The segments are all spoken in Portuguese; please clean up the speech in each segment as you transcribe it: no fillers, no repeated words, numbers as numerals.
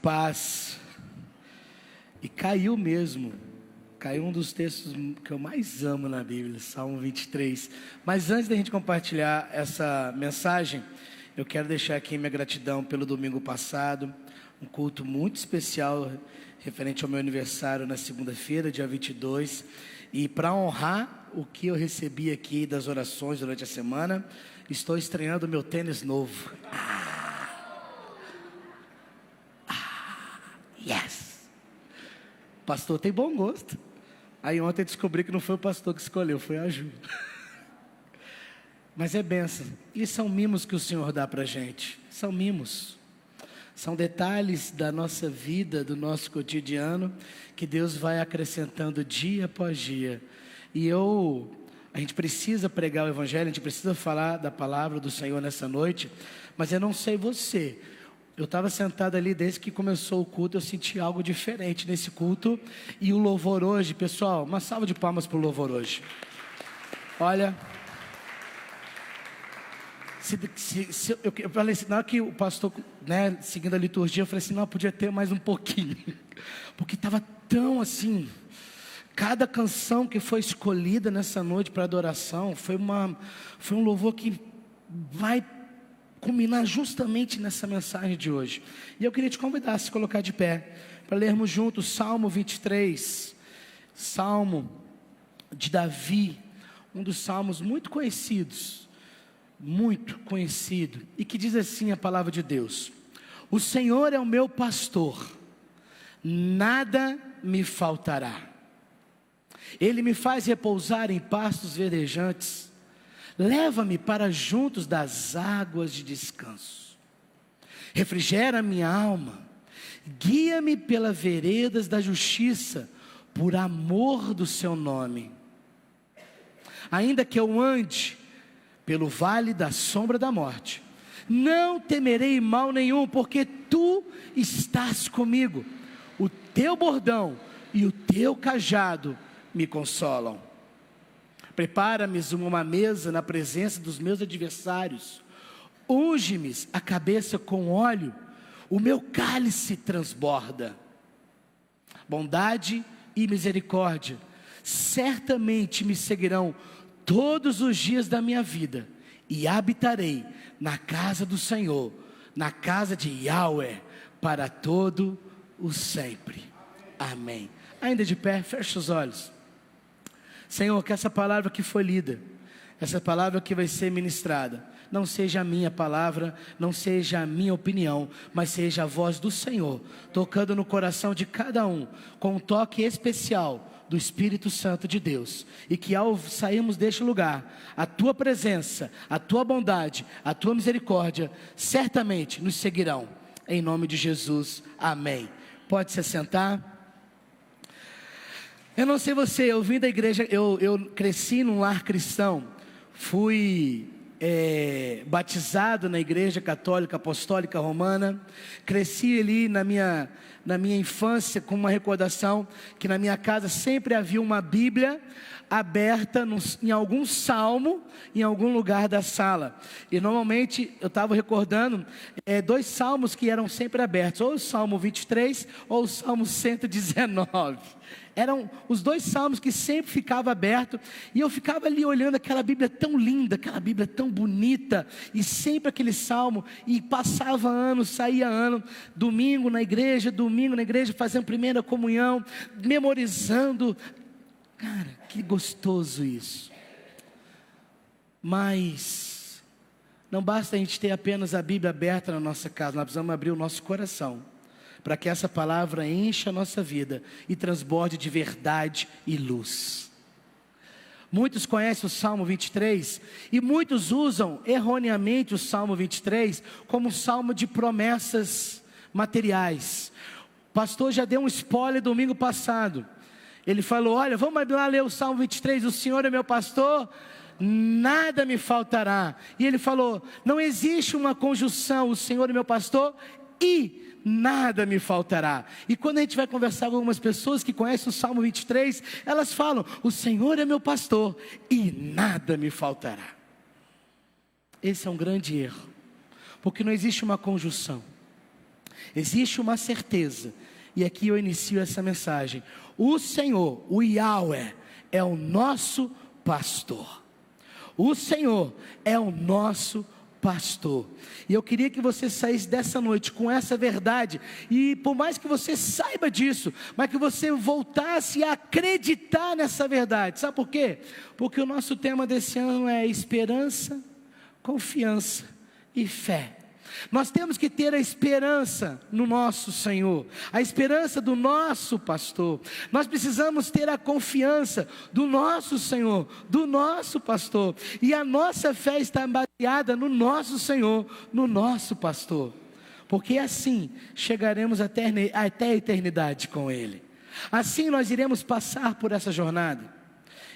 paz. E caiu mesmo. Caiu um dos textos que eu mais amo na Bíblia, Salmo 23. Mas antes da gente compartilhar essa mensagem, eu quero deixar aqui minha gratidão pelo domingo passado. Um culto muito especial referente ao meu aniversário na segunda-feira, dia 22. E para honrar o que eu recebi aqui das orações durante a semana, estou estreando meu tênis novo. Yes! Pastor tem bom gosto. Aí ontem eu descobri que não foi o pastor que escolheu, foi a Ju. Mas é bênção. E são mimos que o Senhor dá para a gente. São mimos. São detalhes da nossa vida, do nosso cotidiano, que Deus vai acrescentando dia após dia. E a gente precisa pregar o Evangelho, a gente precisa falar da palavra do Senhor nessa noite. Mas eu não sei você. Eu estava sentado ali desde que começou o culto, eu senti algo diferente nesse culto. E o louvor hoje, pessoal, uma salva de palmas para o louvor hoje. Olha, eu falei assim, na hora que o pastor, seguindo a liturgia, eu falei assim, não, podia ter mais um pouquinho. Porque estava tão assim, cada canção que foi escolhida nessa noite para adoração, foi um louvor que vai culminar justamente nessa mensagem de hoje. E eu queria te convidar a se colocar de pé, para lermos juntos Salmo 23, Salmo de Davi, um dos salmos muito conhecido, e que diz assim a palavra de Deus: o Senhor é o meu pastor, nada me faltará. Ele me faz repousar em pastos verdejantes, leva-me para juntos das águas de descanso, refrigera minha alma, guia-me pelas veredas da justiça, por amor do seu nome. Ainda que eu ande pelo vale da sombra da morte, não temerei mal nenhum, porque tu estás comigo. O teu bordão e o teu cajado me consolam. Prepara-me uma mesa na presença dos meus adversários, unge-me a cabeça com óleo, o meu cálice transborda. Bondade e misericórdia certamente me seguirão todos os dias da minha vida, e habitarei na casa do Senhor, na casa de Yahweh, para todo o sempre. Amém. Ainda de pé, feche os olhos. Senhor, que essa palavra que foi lida, essa palavra que vai ser ministrada, não seja a minha palavra, não seja a minha opinião, mas seja a voz do Senhor, tocando no coração de cada um, com um toque especial do Espírito Santo de Deus. E que ao sairmos deste lugar, a tua presença, a tua bondade, a tua misericórdia, certamente nos seguirão. Em nome de Jesus, amém. Pode se assentar. Eu não sei você, eu vim da igreja, eu cresci num lar cristão, fui batizado na igreja católica apostólica romana, cresci ali na minha infância com uma recordação que na minha casa sempre havia uma Bíblia aberta em algum salmo, em algum lugar da sala. E normalmente eu estava recordando dois salmos que eram sempre abertos, ou o Salmo 23 ou o Salmo 119. Eram os dois salmos que sempre ficava aberto, e eu ficava ali olhando aquela Bíblia tão linda, aquela Bíblia tão bonita, e sempre aquele salmo, e passava ano, saía ano, domingo na igreja, fazendo primeira comunhão, memorizando. Cara, que gostoso isso. Mas não basta a gente ter apenas a Bíblia aberta na nossa casa, nós precisamos abrir o nosso coração, para que essa palavra encha a nossa vida e transborde de verdade e luz. Muitos conhecem o Salmo 23 e muitos usam erroneamente o Salmo 23 como um salmo de promessas materiais. O pastor já deu um spoiler domingo passado. Ele falou: olha, vamos lá ler o Salmo 23, o Senhor é meu pastor, nada me faltará. E ele falou, não existe uma conjunção, o Senhor é meu pastor e nada me faltará. E quando a gente vai conversar com algumas pessoas que conhecem o Salmo 23, elas falam, o Senhor é meu pastor e nada me faltará. Esse é um grande erro, porque não existe uma conjunção. existe uma certeza, e aqui eu inicio essa mensagem: o Senhor, o Yahweh, é o nosso pastor. O Senhor é o nosso pastor. E eu queria que você saísse dessa noite com essa verdade, e por mais que você saiba disso, mas que você voltasse a acreditar nessa verdade. Sabe por quê? Porque o nosso tema desse ano é esperança, confiança e fé. Nós temos que ter a esperança no nosso Senhor, a esperança do nosso pastor. Nós precisamos ter a confiança do nosso Senhor, do nosso pastor. E a nossa fé está baseada no nosso Senhor, no nosso pastor. Porque assim chegaremos até a eternidade com Ele. Assim nós iremos passar por essa jornada.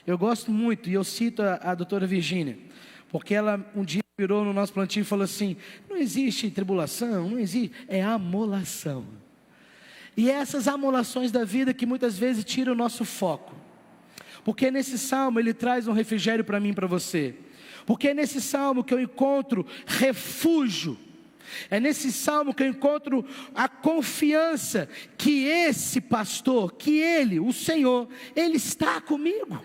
Eu gosto muito, e eu cito a doutora Virgínia, porque ela um dia virou no nosso plantio e falou assim: não existe tribulação, não existe, é amolação. E é essas amolações da vida que muitas vezes tiram o nosso foco. Porque nesse salmo ele traz um refrigério para mim e para você. Porque é nesse salmo que eu encontro refúgio. É nesse salmo que eu encontro a confiança que esse pastor, que Ele, o Senhor, Ele está comigo.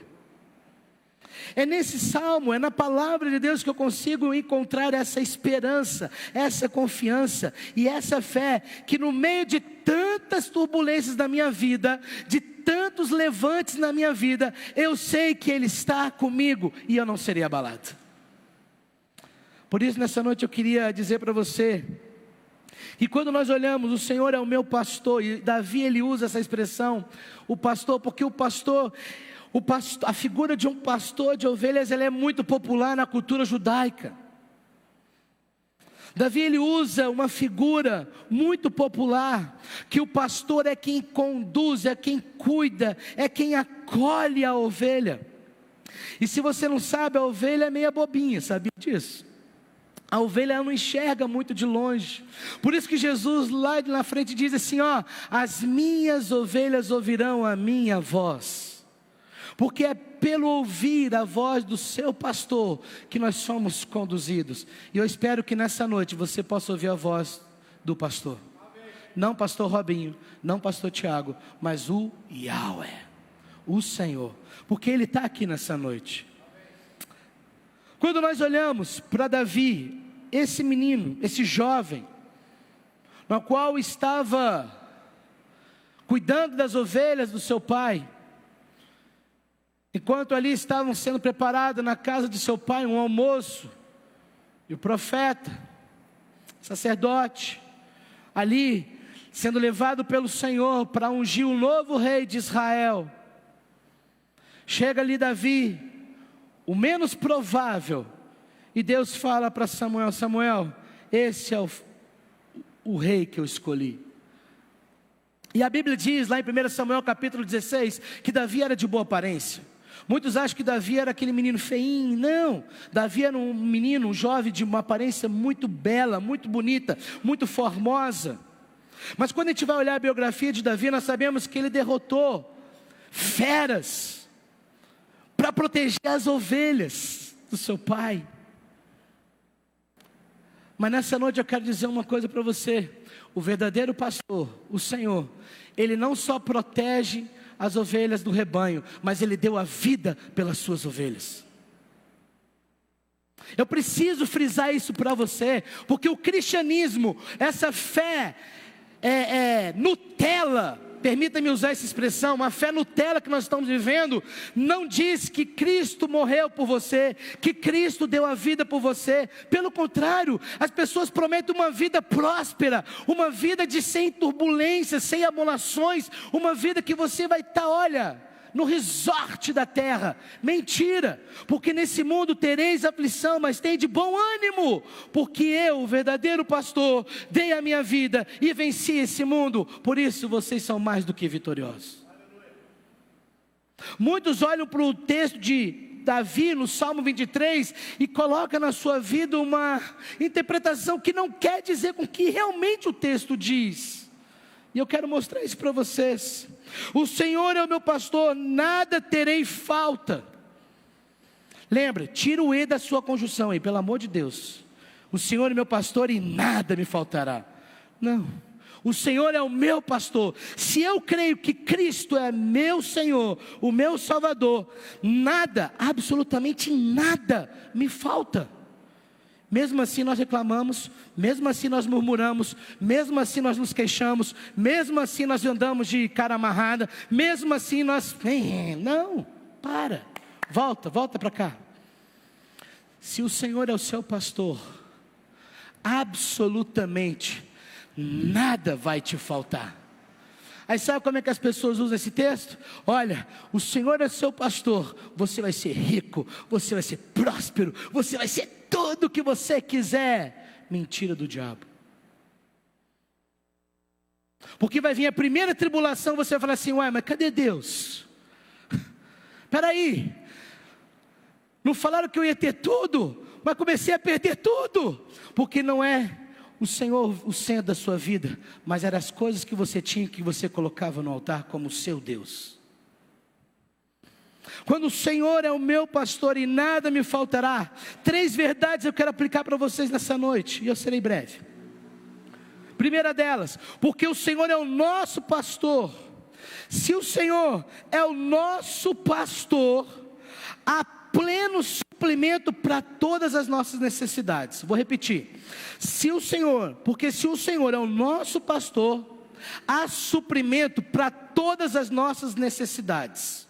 É nesse salmo, é na palavra de Deus que eu consigo encontrar essa esperança, essa confiança e essa fé, que no meio de tantas turbulências da minha vida, de tantos levantes na minha vida, eu sei que Ele está comigo e eu não serei abalado. Por isso nessa noite eu queria dizer para você, que quando nós olhamos, o Senhor é o meu pastor, e Davi ele usa essa expressão, o pastor, porque o pastor, a figura de um pastor de ovelhas, ela é muito popular na cultura judaica. Davi ele usa uma figura muito popular, que o pastor é quem conduz, é quem cuida, é quem acolhe a ovelha. E se você não sabe, a ovelha é meia bobinha, sabia disso? A ovelha não enxerga muito de longe. Por isso que Jesus lá na frente diz assim, ó: as minhas ovelhas ouvirão a minha voz. Porque é pelo ouvir a voz do seu pastor que nós somos conduzidos. E eu espero que nessa noite você possa ouvir a voz do pastor. Não pastor Robinho, não pastor Tiago, mas o Yahweh, o Senhor. Porque Ele está aqui nessa noite. Quando nós olhamos para Davi, esse menino, esse jovem, no qual estava cuidando das ovelhas do seu pai, enquanto ali estavam sendo preparados na casa de seu pai um almoço, e o profeta, sacerdote, ali sendo levado pelo Senhor para ungir o novo rei de Israel, chega ali Davi, o menos provável, e Deus fala para Samuel: Samuel, esse é o rei que eu escolhi. E a Bíblia diz lá em 1 Samuel capítulo 16, que Davi era de boa aparência. Muitos acham que Davi era aquele menino feinho. Não, Davi era um menino, um jovem de uma aparência muito bela, muito bonita, muito formosa. Mas quando a gente vai olhar a biografia de Davi, nós sabemos que ele derrotou feras para proteger as ovelhas do seu pai. Mas nessa noite eu quero dizer uma coisa para você: o verdadeiro pastor, o Senhor, Ele não só protege as ovelhas do rebanho, mas Ele deu a vida pelas suas ovelhas. Eu preciso frisar isso para você, porque o cristianismo, essa fé Nutella, permita-me usar essa expressão, uma fé Nutella que nós estamos vivendo, não diz que Cristo morreu por você, que Cristo deu a vida por você. Pelo contrário, as pessoas prometem uma vida próspera, uma vida sem turbulências, sem amolações, uma vida que você vai estar, olha, no resort da terra. Mentira, porque nesse mundo tereis aflição, mas tem de bom ânimo, porque eu, o verdadeiro pastor, dei a minha vida e venci esse mundo. Por isso vocês são mais do que vitoriosos. Muitos olham para o texto de Davi no Salmo 23 e colocam na sua vida uma interpretação que não quer dizer com o que realmente o texto diz. E eu quero mostrar isso para vocês. O Senhor é o meu pastor, nada terei falta. Lembra, tira o E da sua conjunção aí, pelo amor de Deus. O Senhor é meu pastor e nada me faltará. Não, O Senhor é o meu pastor. Se eu creio que Cristo é meu Senhor, o meu Salvador, nada, absolutamente nada me falta. Mesmo assim nós reclamamos, mesmo assim nós murmuramos, mesmo assim nós nos queixamos, mesmo assim nós andamos de cara amarrada, mesmo assim nós... Não, volta para cá. Se o Senhor é o seu pastor, absolutamente nada vai te faltar. Aí sabe como é que as pessoas usam esse texto? Olha, o Senhor é seu pastor, você vai ser rico, você vai ser próspero, você vai ser tudo o que você quiser. Mentira do diabo. Porque vai vir a primeira tribulação, você vai falar assim: ué, mas cadê Deus? Espera aí, não falaram que eu ia ter tudo, mas comecei a perder tudo. Porque não é o Senhor o centro da sua vida, mas eram as coisas que você tinha, que você colocava no altar como seu Deus. Quando o Senhor é o meu pastor e nada me faltará, 3 verdades eu quero aplicar para vocês nessa noite, e eu serei breve. Primeira delas, porque o Senhor é o nosso pastor. Se o Senhor é o nosso pastor, há pleno suprimento para todas as nossas necessidades. Vou repetir. Porque se o Senhor é o nosso pastor, há suprimento para todas as nossas necessidades.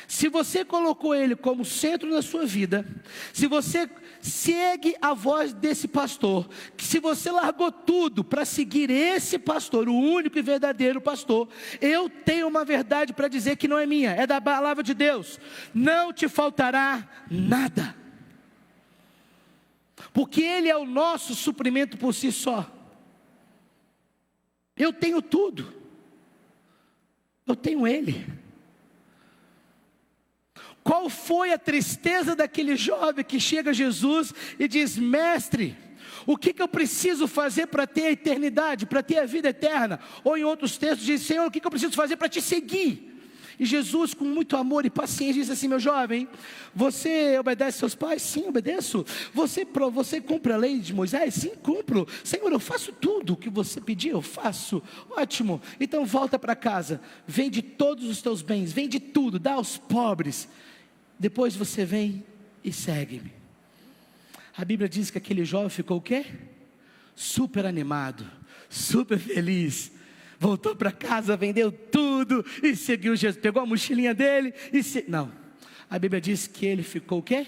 Se você colocou Ele como centro da sua vida, se você segue a voz desse pastor, se você largou tudo para seguir esse pastor, o único e verdadeiro pastor, eu tenho uma verdade para dizer que não é minha, é da palavra de Deus: não te faltará nada, porque Ele é o nosso suprimento por si só. Eu tenho tudo, eu tenho Ele. Qual foi a tristeza daquele jovem que chega a Jesus e diz: mestre, o que eu preciso fazer para ter a eternidade, para ter a vida eterna? Ou em outros textos diz: Senhor, o que eu preciso fazer para te seguir? E Jesus, com muito amor e paciência, diz assim: meu jovem, você obedece seus pais? Sim, obedeço. Você cumpre a lei de Moisés? Sim, cumpro. Senhor, eu faço tudo o que você pedir, eu faço. Ótimo, então volta para casa, vende todos os teus bens, vende tudo, dá aos pobres. Depois você vem e segue-me. A Bíblia diz que aquele jovem ficou o quê? Super animado, super feliz. Voltou para casa, vendeu tudo e seguiu Jesus. Pegou a mochilinha dele e não. A Bíblia diz que ele ficou o quê?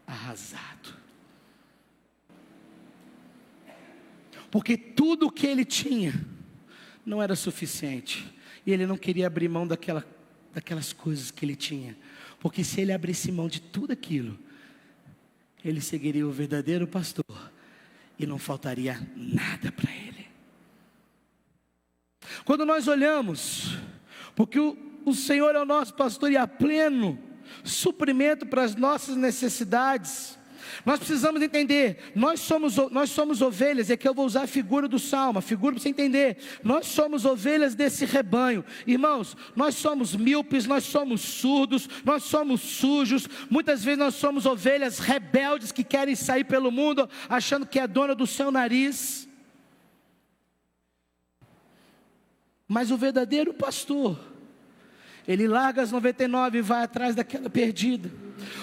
Arrasado. Porque tudo o que ele tinha não era suficiente. E ele não queria abrir mão daquelas coisas que ele tinha, porque se ele abrisse mão de tudo aquilo, ele seguiria o verdadeiro pastor, e não faltaria nada para ele. Quando nós olhamos, porque o Senhor é o nosso pastor e há pleno suprimento para as nossas necessidades, nós precisamos entender, nós somos ovelhas, e aqui eu vou usar a figura do salmo, a figura para você entender, nós somos ovelhas desse rebanho. Irmãos, nós somos míopes, nós somos surdos, nós somos sujos, muitas vezes nós somos ovelhas rebeldes que querem sair pelo mundo, achando que é dona do seu nariz. Mas o verdadeiro pastor, ele larga as 99 e vai atrás daquela perdida.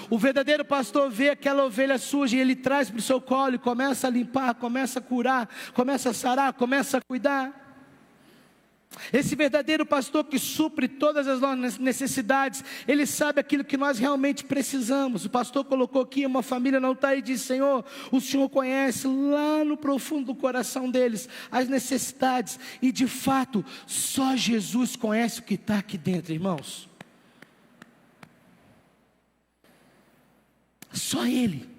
O verdadeiro pastor vê aquela ovelha suja e ele traz para o seu colo e começa a limpar, começa a curar, começa a sarar, começa a cuidar. Esse verdadeiro pastor que supre todas as nossas necessidades, ele sabe aquilo que nós realmente precisamos. O pastor colocou aqui uma família no altar e disse: Senhor, o Senhor conhece lá no profundo do coração deles as necessidades, e de fato só Jesus conhece o que está aqui dentro, irmãos. Só Ele.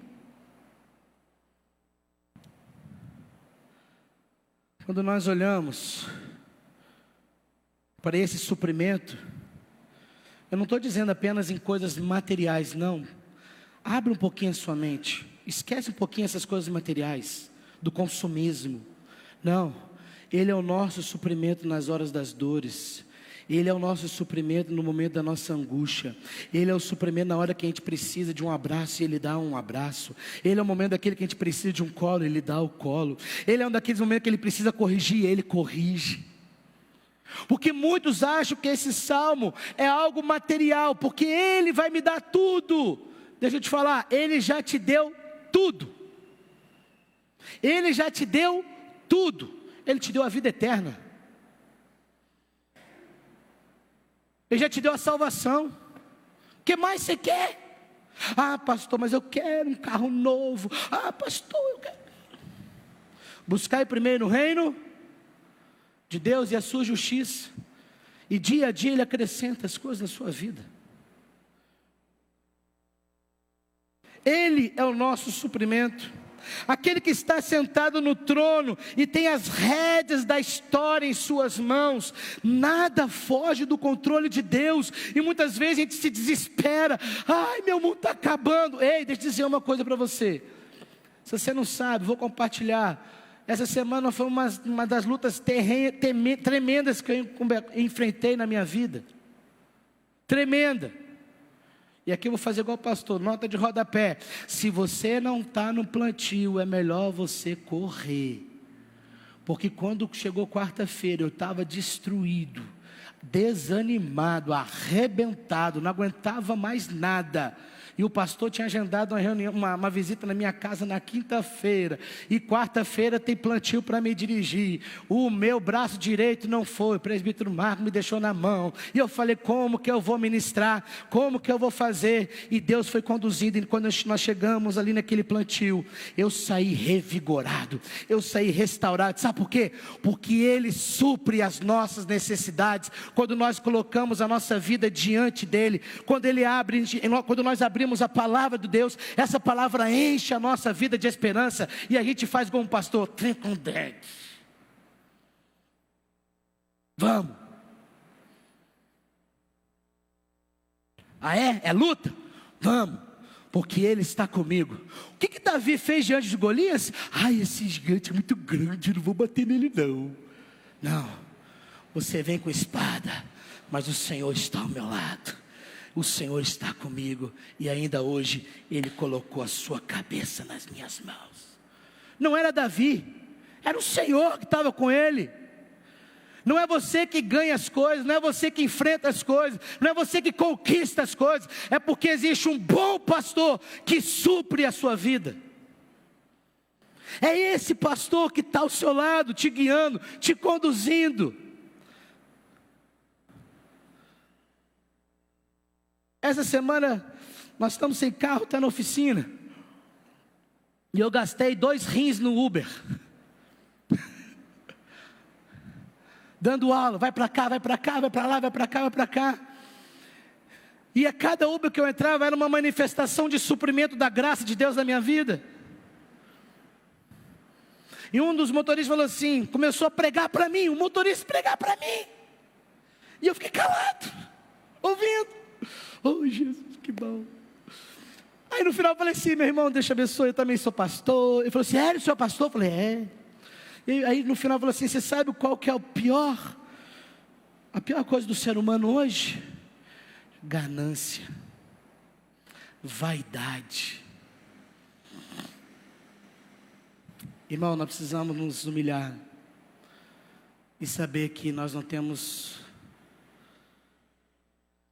Quando nós olhamos para esse suprimento, eu não estou dizendo apenas em coisas materiais, não. Abre um pouquinho a sua mente, esquece um pouquinho essas coisas materiais, do consumismo. Não, Ele é o nosso suprimento nas horas das dores. Ele é o nosso suprimento no momento da nossa angústia. Ele é o suprimento na hora que a gente precisa de um abraço e Ele dá um abraço. Ele é o momento daquele que a gente precisa de um colo, Ele dá o colo. Ele é um daqueles momentos que Ele precisa corrigir, Ele corrige. Porque muitos acham que esse salmo é algo material, porque Ele vai me dar tudo. Deixa eu te falar, Ele já te deu tudo. Ele já te deu tudo. Ele te deu a vida eterna. Ele já te deu a salvação. O que mais você quer? Ah, pastor, mas eu quero um carro novo. Ah, pastor, eu quero. Buscai primeiro o reino de Deus e a sua justiça. E dia a dia Ele acrescenta as coisas na sua vida. Ele é o nosso suprimento. Aquele que está sentado no trono e tem as rédeas da história em suas mãos. Nada foge do controle de Deus. E muitas vezes a gente se desespera. Ai, meu mundo está acabando. Ei, deixa eu dizer uma coisa para você. Se você não sabe, vou compartilhar. Essa semana foi uma das lutas tremendas que eu enfrentei na minha vida. Tremenda. E aqui eu vou fazer igual o pastor, nota de rodapé. Se você não está no plantio, é melhor você correr. Porque quando chegou quarta-feira, eu estava destruído, desanimado, arrebentado, não aguentava mais nada. E o pastor tinha agendado uma reunião, uma visita na minha casa na quinta-feira. E quarta-feira tem plantio para me dirigir. O meu braço direito não foi. O presbítero Marco me deixou na mão. E eu falei, como que eu vou ministrar? Como que eu vou fazer? E Deus foi conduzindo. E quando nós chegamos ali naquele plantio, eu saí revigorado. Eu saí restaurado. Sabe por quê? Porque Ele supre as nossas necessidades. Quando nós colocamos a nossa vida diante dEle. Quando nós abrimos a palavra de Deus, essa palavra enche a nossa vida de esperança, e a gente faz como um pastor, tranca um dente. Vamos. Ah é? É luta? Vamos, porque Ele está comigo. O que Davi fez diante de Golias? Ai, esse gigante é muito grande, não vou bater nele não. Não, você vem com espada, mas o Senhor está ao meu lado. O Senhor está comigo, e ainda hoje Ele colocou a sua cabeça nas minhas mãos. Não era Davi, era o Senhor que estava com ele. Não é você que ganha as coisas, não é você que enfrenta as coisas, não é você que conquista as coisas, é porque existe um bom pastor que supre a sua vida. É esse pastor que está ao seu lado, te guiando, te conduzindo. Essa semana, nós estamos sem carro, está na oficina. E eu gastei 2 rins no Uber. Dando aula, vai para cá, vai para cá, vai para lá, vai para cá, vai para cá. E a cada Uber que eu entrava, era uma manifestação de suprimento da graça de Deus na minha vida. E um dos motoristas falou assim, começou a pregar para mim, o motorista pregar para mim. E eu fiquei calado, ouvindo. Oh Jesus, que bom. Aí no final eu falei assim, meu irmão, Deus te abençoe, eu também sou pastor. Ele falou assim, sério, o senhor é pastor? Eu falei, é. E aí no final eu falei assim, você sabe qual que é a pior coisa do ser humano hoje? Ganância, vaidade. Irmão, nós precisamos nos humilhar e saber que nós não temos,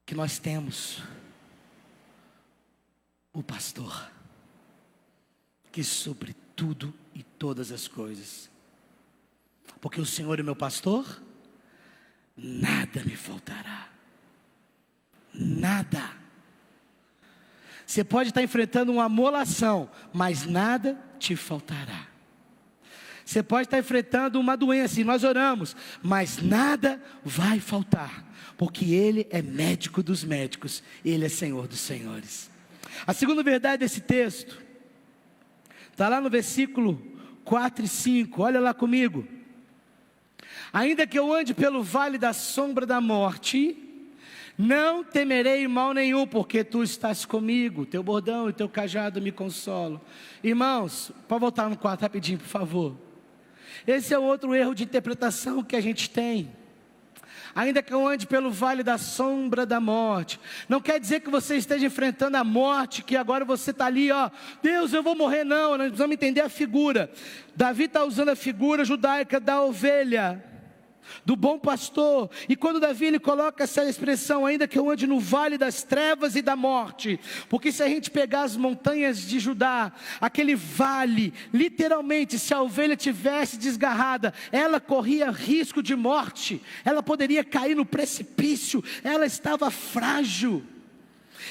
que nós temos o pastor que supre tudo e todas as coisas. Porque o Senhor é meu pastor, nada me faltará. Nada. Você pode estar enfrentando uma amolação, mas nada te faltará. Você pode estar enfrentando uma doença, e nós oramos, mas nada vai faltar. Porque Ele é médico dos médicos, Ele é Senhor dos senhores. A segunda verdade desse texto está lá no versículo 4 e 5, olha lá comigo. Ainda que eu ande pelo vale da sombra da morte, não temerei mal nenhum, porque Tu estás comigo, Teu bordão e Teu cajado me consolam. Irmãos, pode voltar no 4 rapidinho, por favor. Esse é outro erro de interpretação que a gente tem. Ainda que eu ande pelo vale da sombra da morte. Não quer dizer que você esteja enfrentando a morte, que agora você está ali, ó, Deus, eu vou morrer. Não, nós precisamos entender a figura. Davi está usando a figura judaica da ovelha, do bom pastor. E quando Davi ele coloca essa expressão, ainda que eu ande no vale das trevas e da morte, porque se a gente pegar as montanhas de Judá, aquele vale, literalmente, se a ovelha tivesse desgarrada, ela corria risco de morte, ela poderia cair no precipício, ela estava frágil.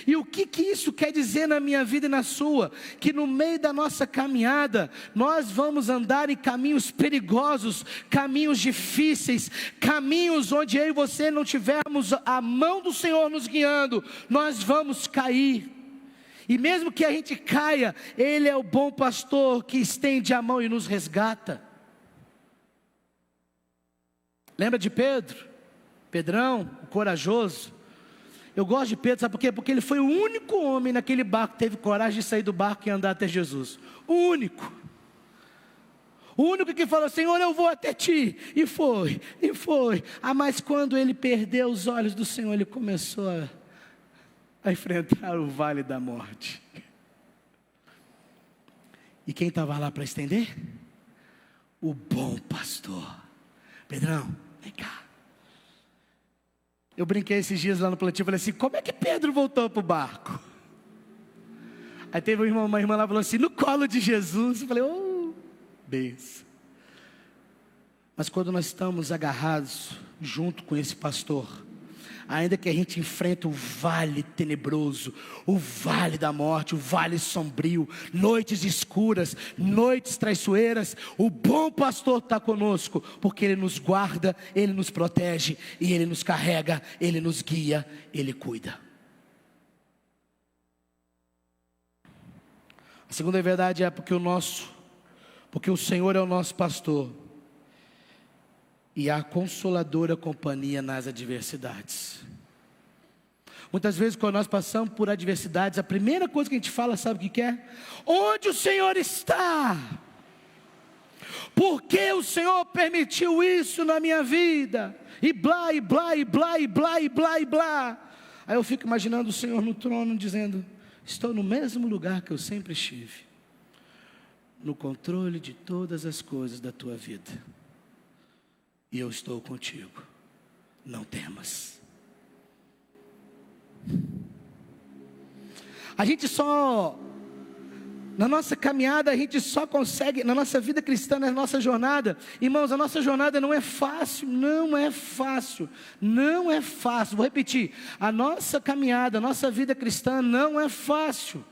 E o que isso quer dizer na minha vida e na sua? Que no meio da nossa caminhada, nós vamos andar em caminhos perigosos, caminhos difíceis, caminhos onde eu e você não tivermos a mão do Senhor nos guiando, nós vamos cair. E mesmo que a gente caia, Ele é o bom pastor que estende a mão e nos resgata. Lembra de Pedro? Pedrão, o corajoso. Eu gosto de Pedro, sabe por quê? Porque ele foi o único homem naquele barco que teve coragem de sair do barco e andar até Jesus. O único. O único que falou, Senhor, eu vou até ti. E foi. Mas quando ele perdeu os olhos do Senhor, ele começou a enfrentar o vale da morte. E quem estava lá para estender? O bom pastor. Pedrão, vem cá. Eu brinquei esses dias lá no plantio, falei assim, como é que Pedro voltou para o barco? Aí teve uma irmã lá, falou assim, no colo de Jesus. Eu falei, benção. Mas quando nós estamos agarrados, junto com esse pastor, ainda que a gente enfrente o vale tenebroso, o vale da morte, o vale sombrio, noites escuras, noites traiçoeiras, o bom pastor está conosco, porque Ele nos guarda, Ele nos protege, e Ele nos carrega, Ele nos guia, Ele cuida. A segunda verdade é porque o Senhor é o nosso pastor, e a consoladora companhia nas adversidades. Muitas vezes quando nós passamos por adversidades, a primeira coisa que a gente fala, sabe o que é? Onde o Senhor está? Por que o Senhor permitiu isso na minha vida? E blá, e blá, e blá, e blá, e blá, e blá. Aí eu fico imaginando o Senhor no trono dizendo, estou no mesmo lugar que eu sempre estive, no controle de todas as coisas da tua vida. E eu estou contigo, não temas. A gente só, na nossa caminhada, a gente só consegue, na nossa vida cristã, na nossa jornada, irmãos, a nossa jornada não é fácil, não é fácil, não é fácil. Vou repetir, a nossa caminhada, a nossa vida cristã não é fácil.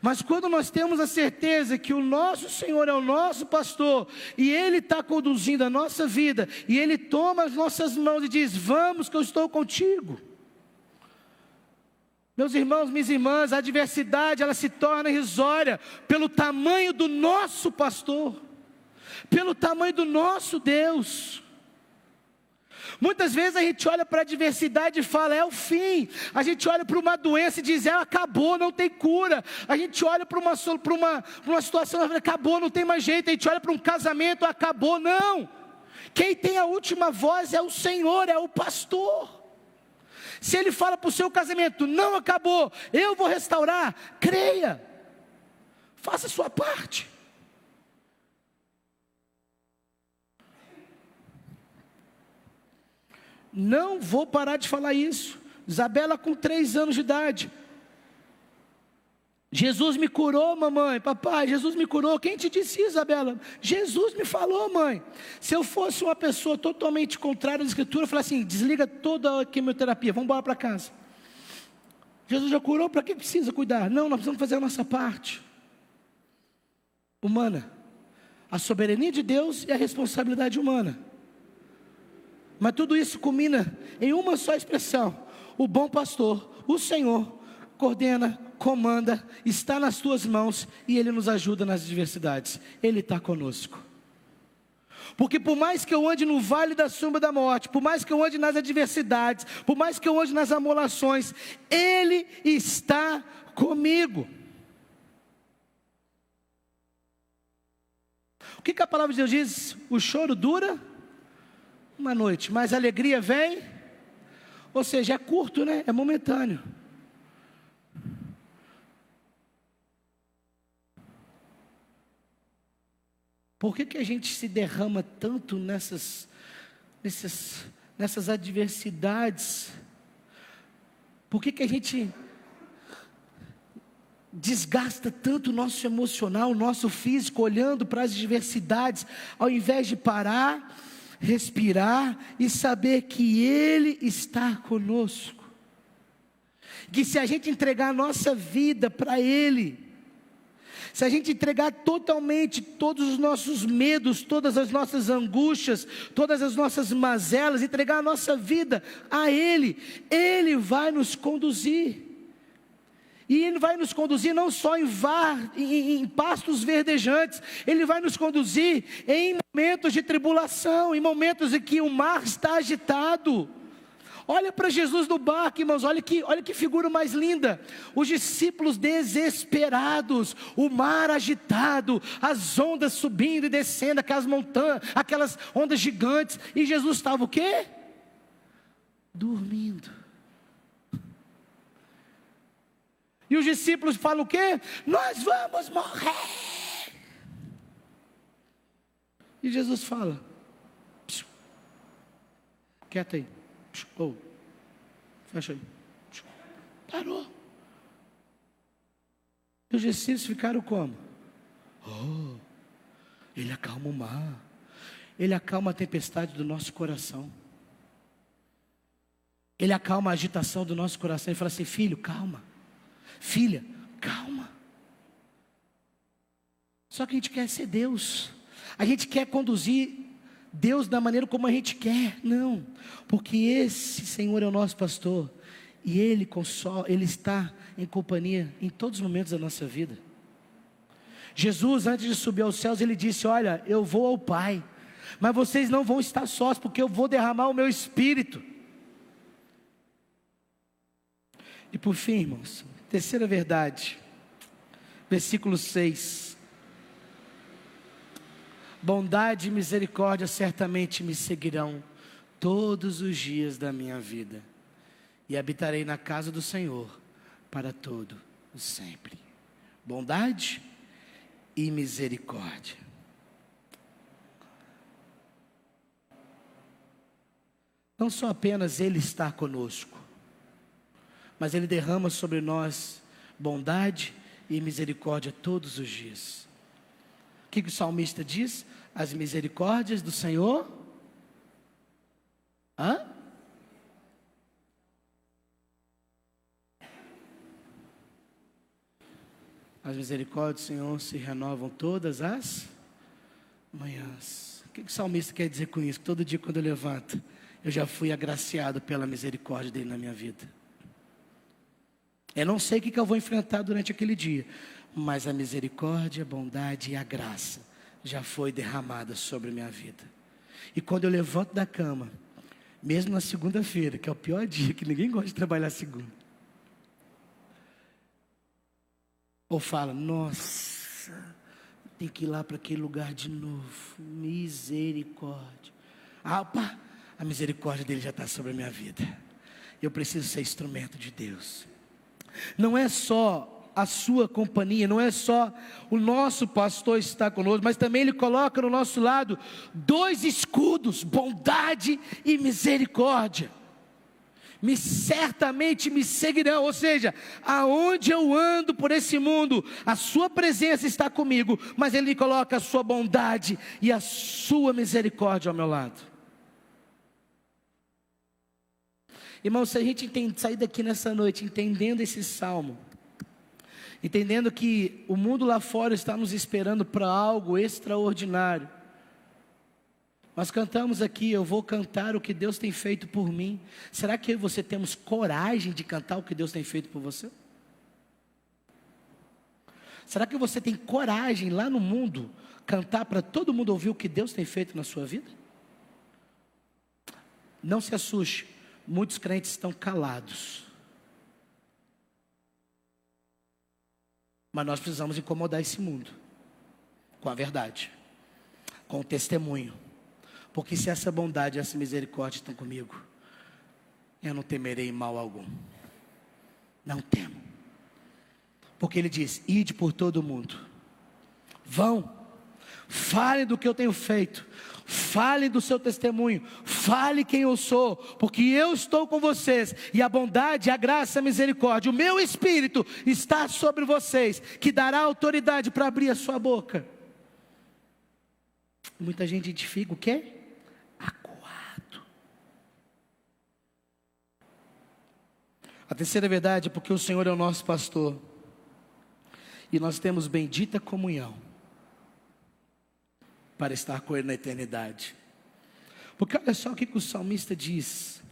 Mas quando nós temos a certeza que o nosso Senhor é o nosso pastor, e Ele está conduzindo a nossa vida, e Ele toma as nossas mãos e diz, vamos que eu estou contigo. Meus irmãos, minhas irmãs, a adversidade ela se torna irrisória pelo tamanho do nosso pastor, pelo tamanho do nosso Deus. Muitas vezes a gente olha para a adversidade e fala, é o fim. A gente olha para uma doença e diz, acabou, não tem cura. A gente olha para uma situação e fala, acabou, não tem mais jeito. A gente olha para um casamento, acabou, não. Quem tem a última voz é o Senhor, é o pastor. Se Ele fala para o seu casamento, não acabou, eu vou restaurar, creia. Faça a sua parte. Não vou parar de falar isso. Isabela com 3 anos de idade. Jesus me curou, mamãe, papai, Jesus me curou. Quem te disse, Isabela? Jesus me falou, mãe. Se eu fosse uma pessoa totalmente contrária à Escritura, eu falaria assim, desliga toda a quimioterapia, vamos embora para casa. Jesus já curou, para que precisa cuidar? Não, nós precisamos fazer a nossa parte. Humana. A soberania de Deus e a responsabilidade humana. Mas tudo isso culmina em uma só expressão. O bom pastor, o Senhor, coordena, comanda, está nas tuas mãos e Ele nos ajuda nas adversidades. Ele está conosco. Porque por mais que eu ande no vale da sombra da morte, por mais que eu ande nas adversidades, por mais que eu ande nas amolações, Ele está comigo. O que a palavra de Deus diz? O choro dura uma noite, mas a alegria vem, ou seja, é curto, né? É momentâneo. Por que a gente se derrama tanto nessas adversidades? Por que a gente desgasta tanto o nosso emocional, o nosso físico, olhando para as adversidades, ao invés de parar, respirar e saber que Ele está conosco? Que se a gente entregar a nossa vida para Ele, se a gente entregar totalmente todos os nossos medos, todas as nossas angústias, todas as nossas mazelas, entregar a nossa vida a Ele, Ele vai nos conduzir. E Ele vai nos conduzir não só em pastos verdejantes, Ele vai nos conduzir em momentos de tribulação, em momentos em que o mar está agitado. Olha para Jesus no barco, irmãos, olha que figura mais linda. Os discípulos desesperados, o mar agitado, as ondas subindo e descendo, aquelas montanhas, aquelas ondas gigantes. E Jesus estava o quê? Dormindo. E os discípulos falam o quê? Nós vamos morrer. E Jesus fala: quieta aí. Oh, fecha aí. Parou. E os discípulos ficaram como? Oh, Ele acalma o mar. Ele acalma a tempestade do nosso coração. Ele acalma a agitação do nosso coração. Ele fala assim: filho, calma. Filha, calma. Só que a gente quer ser Deus. A gente quer conduzir Deus da maneira como a gente quer. Não, porque esse Senhor é o nosso pastor, e Ele consola, Ele está em companhia em todos os momentos da nossa vida. Jesus, antes de subir aos céus, Ele disse: olha, eu vou ao Pai, mas vocês não vão estar sós, porque eu vou derramar o meu Espírito. E por fim, irmãos, terceira verdade, versículo 6. Bondade e misericórdia certamente me seguirão todos os dias da minha vida, e habitarei na casa do Senhor para todo o sempre. Bondade e misericórdia. Não só apenas Ele está conosco, mas Ele derrama sobre nós bondade e misericórdia todos os dias. O que o salmista diz? As misericórdias do Senhor. As misericórdias do Senhor se renovam todas as manhãs. O que o salmista quer dizer com isso? Todo dia quando eu levanto, eu já fui agraciado pela misericórdia dele na minha vida. Eu não sei o que eu vou enfrentar durante aquele dia, mas a misericórdia, a bondade e a graça já foi derramada sobre a minha vida. E quando eu levanto da cama, mesmo na segunda-feira, que é o pior dia, que ninguém gosta de trabalhar segunda, ou fala: nossa, tem que ir lá para aquele lugar de novo. Misericórdia. Opa, a misericórdia dele já está sobre a minha vida. Eu preciso ser instrumento de Deus. Não é só a sua companhia, não é só o nosso pastor estar conosco, mas também Ele coloca no nosso lado dois escudos: bondade e misericórdia. Certamente me seguirão, ou seja, aonde eu ando por esse mundo, a sua presença está comigo, mas Ele coloca a sua bondade e a sua misericórdia ao meu lado. Irmão, se a gente sair daqui nessa noite entendendo esse salmo, entendendo que o mundo lá fora está nos esperando para algo extraordinário. Nós cantamos aqui: eu vou cantar o que Deus tem feito por mim. Será que eu e você temos coragem de cantar o que Deus tem feito por você? Será que você tem coragem lá no mundo cantar para todo mundo ouvir o que Deus tem feito na sua vida? Não se assuste, muitos crentes estão calados. Mas nós precisamos incomodar esse mundo com a verdade. com testemunho. Porque se essa bondade e essa misericórdia estão comigo, eu não temerei mal algum. Não temo. Porque ele diz: ide por todo o mundo. Vão, falem do que eu tenho feito, falem do seu testemunho, fale quem eu sou, porque eu estou com vocês, e a bondade, a graça, a misericórdia, o meu Espírito está sobre vocês, que dará autoridade para abrir a sua boca. Muita gente identifica o quê? Acuado. A terceira verdade é porque o Senhor é o nosso pastor, e nós temos bendita comunhão para estar com Ele na eternidade. Porque olha só o que o salmista diz: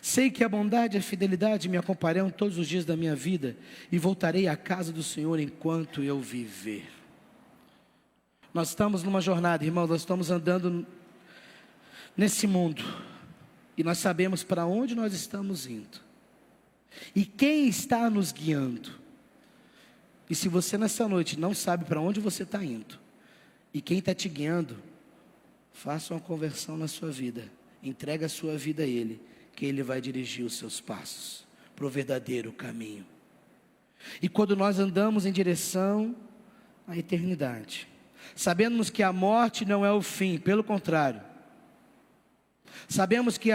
sei que a bondade e a fidelidade me acompanharão todos os dias da minha vida, e voltarei à casa do Senhor enquanto eu viver. Nós estamos numa jornada, irmãos, nós estamos andando nesse mundo, e nós sabemos para onde nós estamos indo, e quem está nos guiando. E se você nessa noite não sabe para onde você está indo, e quem está te guiando, faça uma conversão na sua vida, entrega a sua vida a Ele, que Ele vai dirigir os seus passos para o verdadeiro caminho. E quando nós andamos em direção à eternidade, sabemos que a morte não é o fim, pelo contrário, sabemos que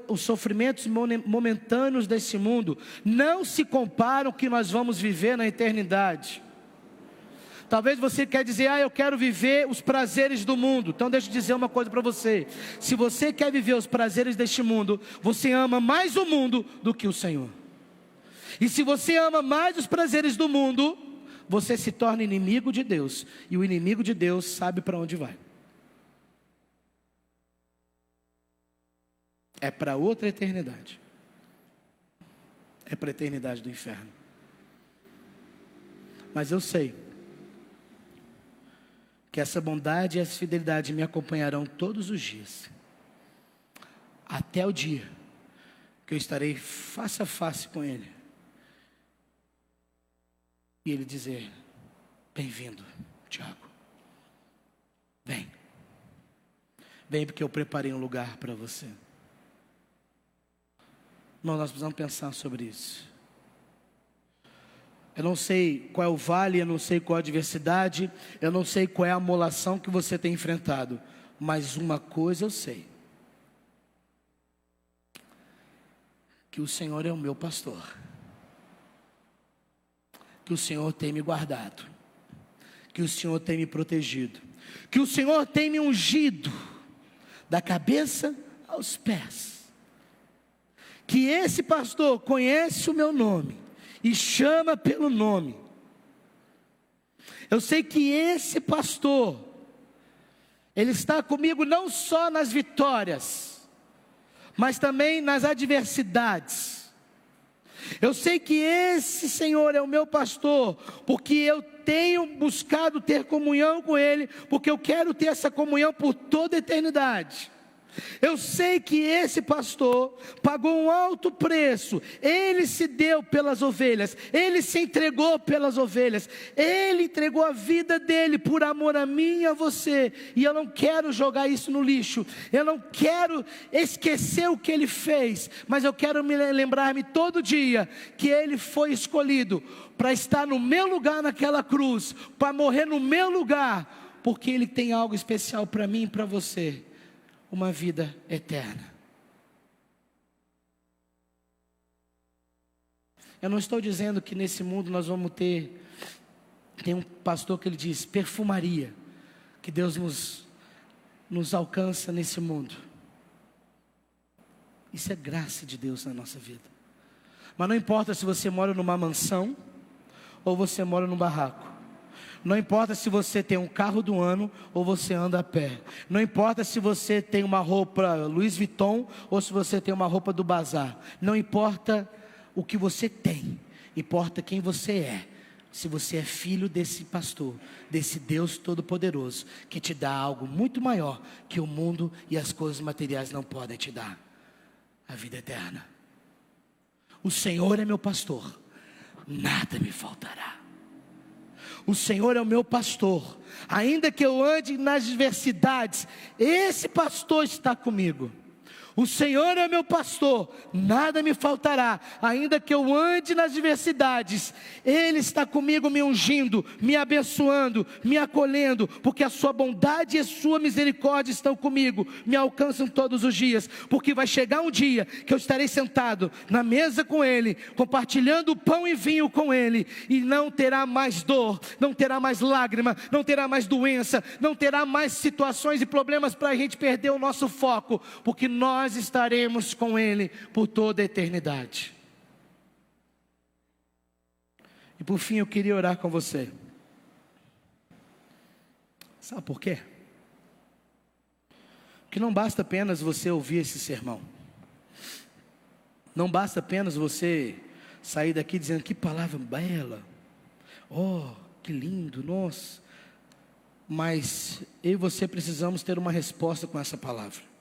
os sofrimentos momentâneos desse mundo não se comparam ao que nós vamos viver na eternidade. Talvez você quer dizer: eu quero viver os prazeres do mundo. Então deixa eu dizer uma coisa para você: se você quer viver os prazeres deste mundo, você ama mais o mundo do que o Senhor. E se você ama mais os prazeres do mundo, você se torna inimigo de Deus, e o inimigo de Deus sabe para onde vai. É para outra eternidade. É para a eternidade do inferno. Mas eu sei que essa bondade e essa fidelidade me acompanharão todos os dias, até o dia que eu estarei face a face com Ele, e Ele dizer: bem-vindo, Tiago, vem, porque eu preparei um lugar para você. Irmão, nós precisamos pensar sobre isso. Eu não sei qual é o vale, eu não sei qual é a adversidade, eu não sei qual é a amolação que você tem enfrentado, mas uma coisa eu sei: que o Senhor é o meu pastor, que o Senhor tem me guardado, que o Senhor tem me protegido, que o Senhor tem me ungido da cabeça aos pés, que esse pastor conhece o meu nome e chama pelo nome. Eu sei que esse pastor, ele está comigo não só nas vitórias, mas também nas adversidades. Eu sei que esse Senhor é o meu pastor, porque eu tenho buscado ter comunhão com Ele, porque eu quero ter essa comunhão por toda a eternidade. Eu sei que esse pastor pagou um alto preço, ele se deu pelas ovelhas, ele se entregou pelas ovelhas, ele entregou a vida dele por amor a mim e a você, e eu não quero jogar isso no lixo, eu não quero esquecer o que ele fez, mas eu quero lembrar-me todo dia que ele foi escolhido para estar no meu lugar naquela cruz, para morrer no meu lugar, porque ele tem algo especial para mim e para você. Uma vida eterna. Eu não estou dizendo que nesse mundo nós vamos ter... Tem um pastor que ele diz: perfumaria, que Deus nos alcança nesse mundo. Isso é graça de Deus na nossa vida. Mas não importa se você mora numa mansão ou você mora num barraco. Não importa se você tem um carro do ano ou você anda a pé. Não importa se você tem uma roupa Louis Vuitton ou se você tem uma roupa do bazar. Não importa o que você tem, importa quem você é. Se você é filho desse pastor, desse Deus Todo-Poderoso, que te dá algo muito maior que o mundo e as coisas materiais não podem te dar: a vida eterna. O Senhor é meu pastor, nada me faltará. O Senhor é o meu pastor, ainda que eu ande nas adversidades, esse pastor está comigo. O Senhor é meu pastor, nada me faltará, ainda que eu ande nas adversidades, Ele está comigo me ungindo, me abençoando, me acolhendo, porque a sua bondade e a sua misericórdia estão comigo, me alcançam todos os dias, porque vai chegar um dia que eu estarei sentado na mesa com Ele, compartilhando pão e vinho com Ele, e não terá mais dor, não terá mais lágrima, não terá mais doença, não terá mais situações e problemas para a gente perder o nosso foco, porque nós estaremos com Ele por toda a eternidade. E por fim eu queria orar com você. Sabe por quê? Porque não basta apenas você ouvir esse sermão. Não basta apenas você sair daqui dizendo que palavra bela. Oh, que lindo, nossa. Mas eu e você precisamos ter uma resposta com essa palavra.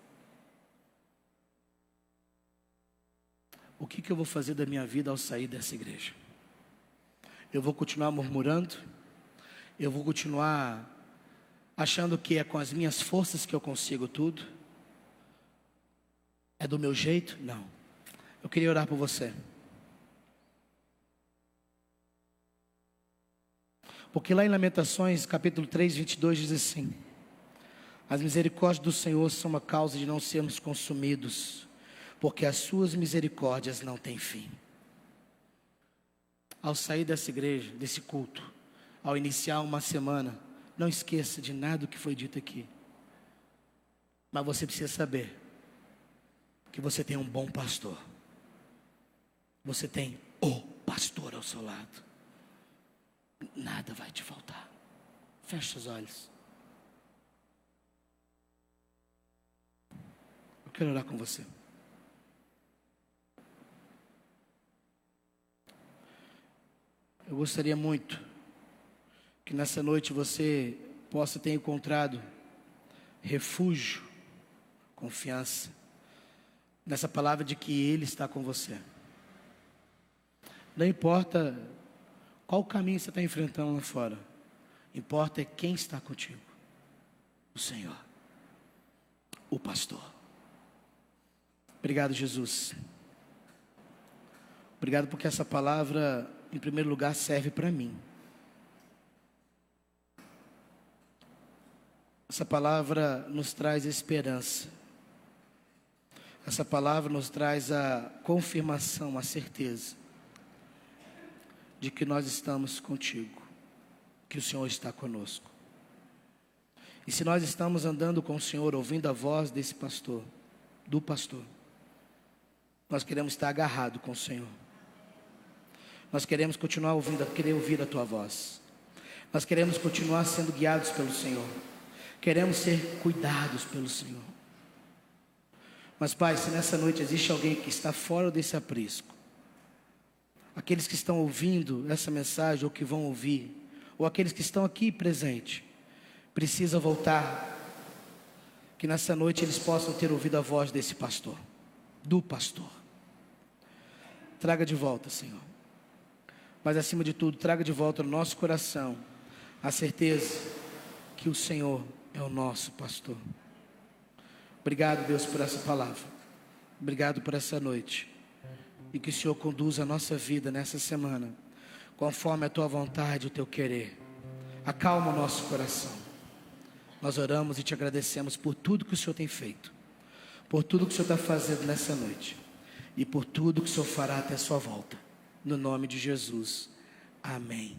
O que eu vou fazer da minha vida ao sair dessa igreja? Eu vou continuar murmurando? Eu vou continuar achando que é com as minhas forças que eu consigo tudo? É do meu jeito? Não. Eu queria orar por você. Porque lá em Lamentações, capítulo 3, 22, diz assim: as misericórdias do Senhor são a causa de não sermos consumidos, porque as suas misericórdias não têm fim. Ao sair dessa igreja, desse culto, ao iniciar uma semana, não esqueça de nada do que foi dito aqui. Mas você precisa saber que você tem um bom pastor. Você tem o pastor ao seu lado. Nada vai te faltar. Feche os olhos. Eu quero orar com você. Eu gostaria muito que nessa noite você possa ter encontrado refúgio, confiança, nessa palavra de que Ele está com você. Não importa qual caminho você está enfrentando lá fora, importa é quem está contigo. O Senhor, o pastor. Obrigado, Jesus. Obrigado porque essa palavra, em primeiro lugar, serve para mim. Essa palavra nos traz esperança. Essa palavra nos traz a confirmação, a certeza de que nós estamos contigo, que o Senhor está conosco. E se nós estamos andando com o Senhor, ouvindo a voz desse pastor, do pastor, nós queremos estar agarrados com o Senhor. Nós queremos continuar ouvindo, querer ouvir a Tua voz. Nós queremos continuar sendo guiados pelo Senhor. Queremos ser cuidados pelo Senhor. Mas Pai, se nessa noite existe alguém que está fora desse aprisco, aqueles que estão ouvindo essa mensagem ou que vão ouvir, ou aqueles que estão aqui presentes, precisa voltar, que nessa noite eles possam ter ouvido a voz desse pastor, do pastor. Traga de volta, Senhor. Mas acima de tudo, traga de volta no nosso coração a certeza que o Senhor é o nosso pastor. Obrigado, Deus, por essa palavra. Obrigado por essa noite. E que o Senhor conduza a nossa vida nessa semana, conforme a Tua vontade e o Teu querer. Acalma o nosso coração. Nós oramos e Te agradecemos por tudo que o Senhor tem feito, por tudo que o Senhor está fazendo nessa noite, e por tudo que o Senhor fará até a sua volta. No nome de Jesus. Amém.